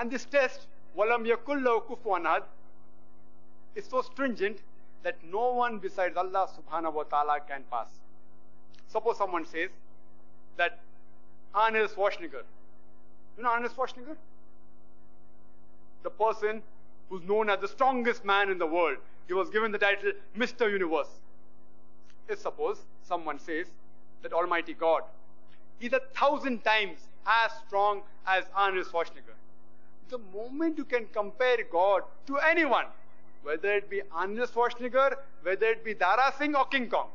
And this test, وَلَمْ يَكُلْ لَهُ كُفُوًا أَحَدٌ, is so stringent that no one besides Allah subhanahu wa ta'ala can pass. Suppose someone says that Arnold Schwarzenegger, you know Arnold Schwarzenegger? The person who's known as the strongest man in the world. He was given the title Mr. Universe. If suppose someone says that Almighty God is 1,000 times as strong as Arnold Schwarzenegger. The moment you can compare God to anyone, whether it be Arnold Schwarzenegger, whether it be Dara Singh or King Kong,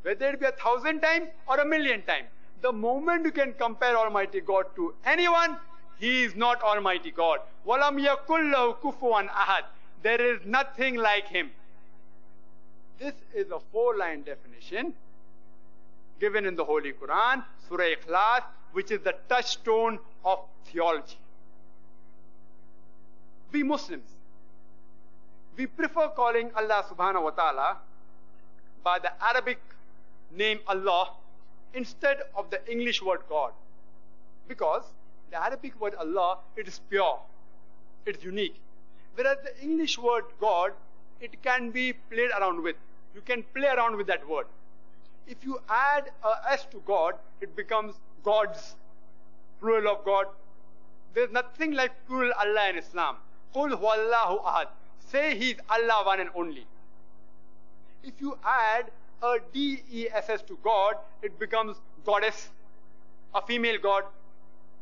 whether it be 1,000 times or 1,000,000 times, the moment you can compare Almighty God to anyone, He is not Almighty God. وَلَمْ يَكُلْ لَهُ كُفُوًا أَحَدٌ. There is nothing like Him. This is a 4-line definition given in the Holy Quran, Surah Ikhlas, which is the touchstone of theology. We Muslims, we prefer calling Allah subhanahu wa ta'ala by the Arabic name Allah instead of the English word God. Because the Arabic word Allah, it is pure, it is unique. Whereas the English word God, it can be played around with. You can play around with that word. If you add a S to God, it becomes gods, plural of God. There's nothing like plural Allah in Islam. Qul huwallahu ahad. Say He is Allah, one and only. If you add a D-E-S-S to God, it becomes goddess, a female God.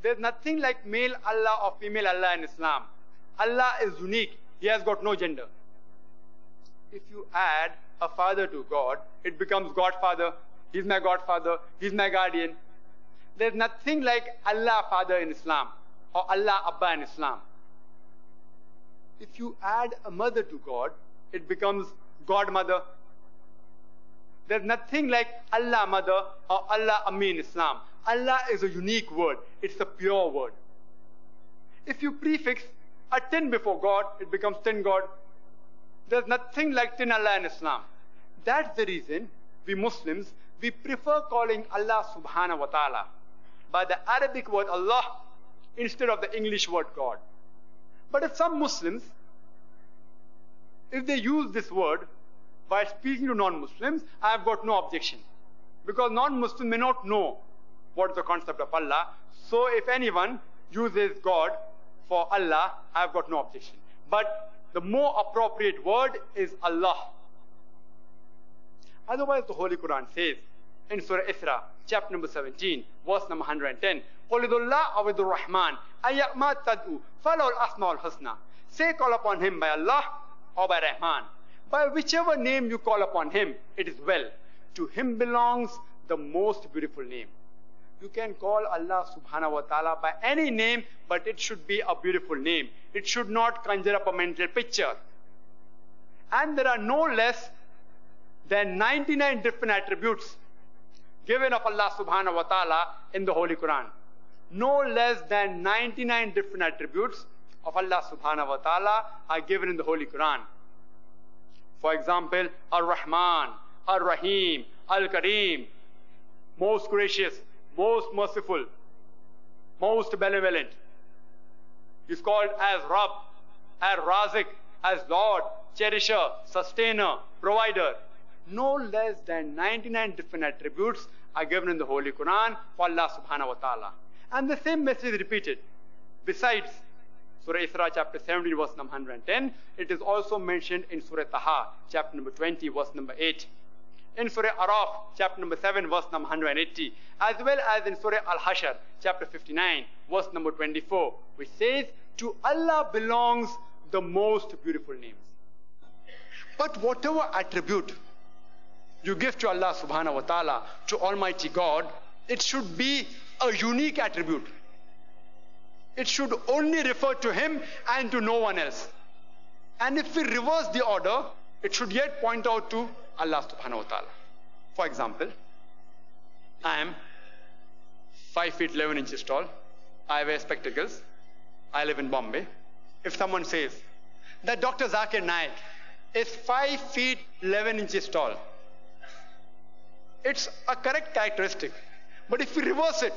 There's nothing like male Allah or female Allah in Islam. Allah is unique. He has got no gender. If you add a father to God, it becomes Godfather. He's my Godfather. He's my guardian. There's nothing like Allah Father in Islam or Allah Abba in Islam. If you add a mother to God, it becomes Godmother. There's nothing like Allah Mother or Allah Ammi in Islam. Allah is a unique word. It's a pure word. If you prefix a tin before God, it becomes tin God. There's nothing like tin Allah in Islam. That's the reason we Muslims, we prefer calling Allah subhanahu wa ta'ala by the Arabic word Allah instead of the English word God. But if some Muslims, if they use this word while speaking to non-Muslims, I have got no objection. Because non-Muslims may not know what is the concept of Allah. So if anyone uses God for Allah, I have got no objection. But the more appropriate word is Allah. Otherwise, the Holy Quran says in Surah Isra, chapter number 17, verse number 110, قُلِ ذُو اللَّهِ أَوِ ذُو الرَّحْمَنِ أَيَّمَا تَدْعُوا فَلَهُ الْأَسْمَاءُ الْحُسْنَى. Say, call upon Him by Allah or by Rahman. By whichever name you call upon Him, it is well. To Him belongs the most beautiful name. You can call Allah subhanahu wa ta'ala by any name, but it should be a beautiful name. It should not conjure up a mental picture. And there are no less than 99 different attributes given of Allah subhanahu wa ta'ala in the Holy Quran. No less than 99 different attributes of Allah subhanahu wa ta'ala are given in the Holy Quran. For example, Ar-Rahman, Ar-Rahim, Al-Kareem, most gracious, most merciful, most benevolent. He's called as Rabb, as Razik, as Lord, Cherisher, Sustainer, Provider. No less than 99 different attributes are given in the Holy Quran for Allah subhanahu wa ta'ala. And the same message is repeated. Besides Surah Isra chapter 17 verse number 110, it is also mentioned in Surah Taha chapter number 20 verse number 8. In Surah Araf chapter number 7 verse number 180, as well as in Surah Al-Hashr chapter 59 verse number 24, which says, to Allah belongs the most beautiful names. But whatever attribute you give to Allah subhanahu wa ta'ala, to Almighty God, it should be a unique attribute. It should only refer to Him and to no one else. And if we reverse the order, it should yet point out to Allah subhanahu wa ta'ala. For example, I am 5 feet 11 inches tall. I wear spectacles. I live in Bombay. If someone says that Dr. Zakir Niak is 5 feet 11 inches tall, it's a correct characteristic. But if we reverse it,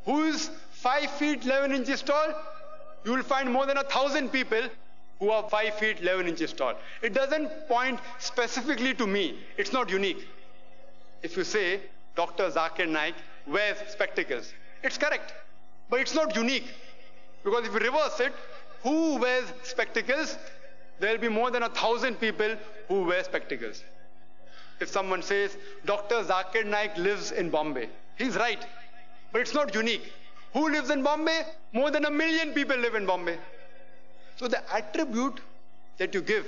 who is 5 feet 11 inches tall? you will find more than 1,000 people who are 5 feet 11 inches tall. It doesn't point specifically to me. It's not unique. If you say Dr. Zakir Niak wears spectacles, it's correct, but it's not unique. Because if you reverse it, who wears spectacles? There will be more than 1,000 people who wear spectacles. If someone says Dr. Zakir Niak lives in Bombay, he's right, but it's not unique. Who lives in Bombay? More than 1 million people live in Bombay. So the attribute that you give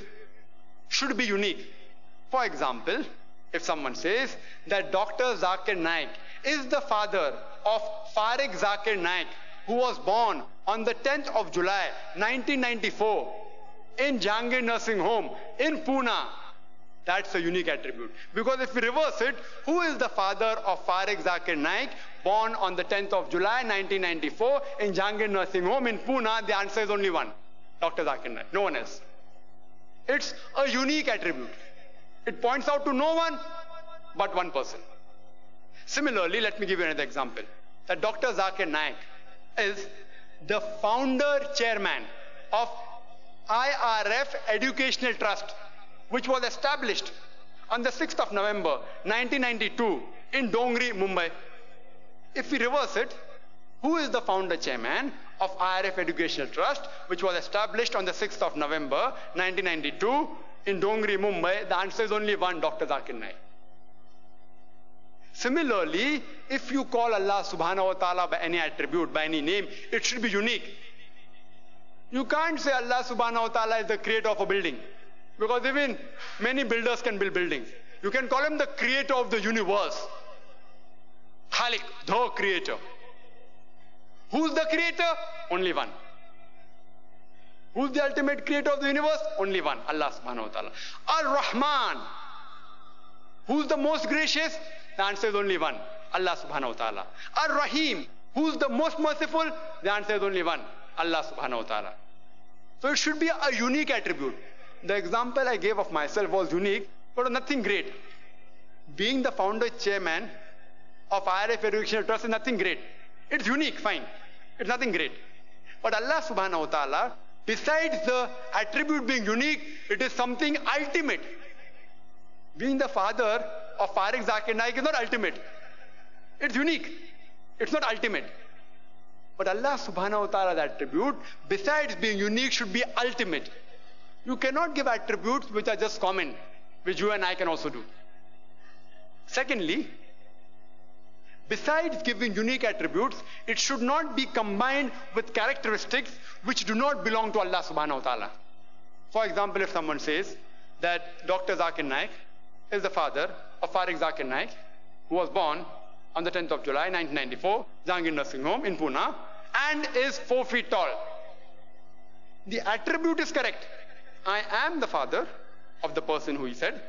should be unique. For example, if someone says that Dr. Zakir Niak is the father of Farik Zakir Niak, who was born on the 10th of July 1994 in Jangir Nursing Home in Pune, that's a unique attribute. Because if we reverse it, who is the father of Farik Zakir Niak, born on the 10th of July 1994 in Jangir Nursing Home in Pune? The answer is only one, Dr. Zakir Niak, no one else. It's a unique attribute. It points out to no one but one person. Similarly, let me give you another example. That Dr. Zakir Niak is the founder chairman of IRF Educational Trust, which was established on the 6th of November 1992 in Dongri, Mumbai. If we reverse it, who is the founder chairman of IRF Educational Trust, which was established on the 6th of November 1992 in Dongri, Mumbai? The answer is only one, Dr. Zakir Naik. Similarly, if you call Allah subhanahu wa ta'ala by any attribute, by any name, it should be unique. You can't say Allah subhanahu wa ta'ala is the creator of a building, because even many builders can build buildings. You can call him the creator of the universe. Khalik, the creator. Who's the creator? Only one. Who's the ultimate creator of the universe? Only one, Allah subhanahu wa ta'ala. Ar-Rahman. Who's the most gracious? The answer is only one, Allah subhanahu wa ta'ala. Ar-Rahim. Who's the most merciful? The answer is only one, Allah subhanahu wa ta'ala. So it should be a unique attribute. The example I gave of myself was unique, but nothing great. Being the founder chairman of IRF Educational Trust is nothing great. It's unique, fine. It's nothing great. But Allah subhanahu wa ta'ala, besides the attribute being unique, it is something ultimate. Being the father of Farik Zakir Naik is not ultimate. It's unique. It's not ultimate. But Allah subhanahu wa ta'ala's attribute, besides being unique, should be ultimate. You cannot give attributes which are just common, which you and I can also do. Secondly, besides giving unique attributes, it should not be combined with characteristics which do not belong to Allah subhanahu wa ta'ala. For example, if someone says that Dr. Zakir Naik is the father of Farik Zakir Naik, who was born on the 10th of July 1994, Jangir Nursing Home in Pune, and is 4 feet tall. The attribute is correct. I am the father of the person who he said,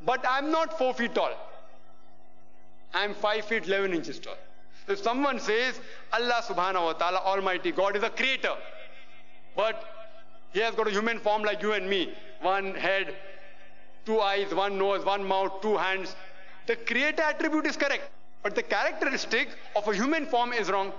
but I am not 4 feet tall. I am 5 feet 11 inches tall. If someone says Allah subhanahu wa ta'ala, Almighty God, is a creator, but he has got a human form like you and me, one head, 2 eyes, 1 nose, 1 mouth, 2 hands. The creator attribute is correct, but the characteristic of a human form is wrong.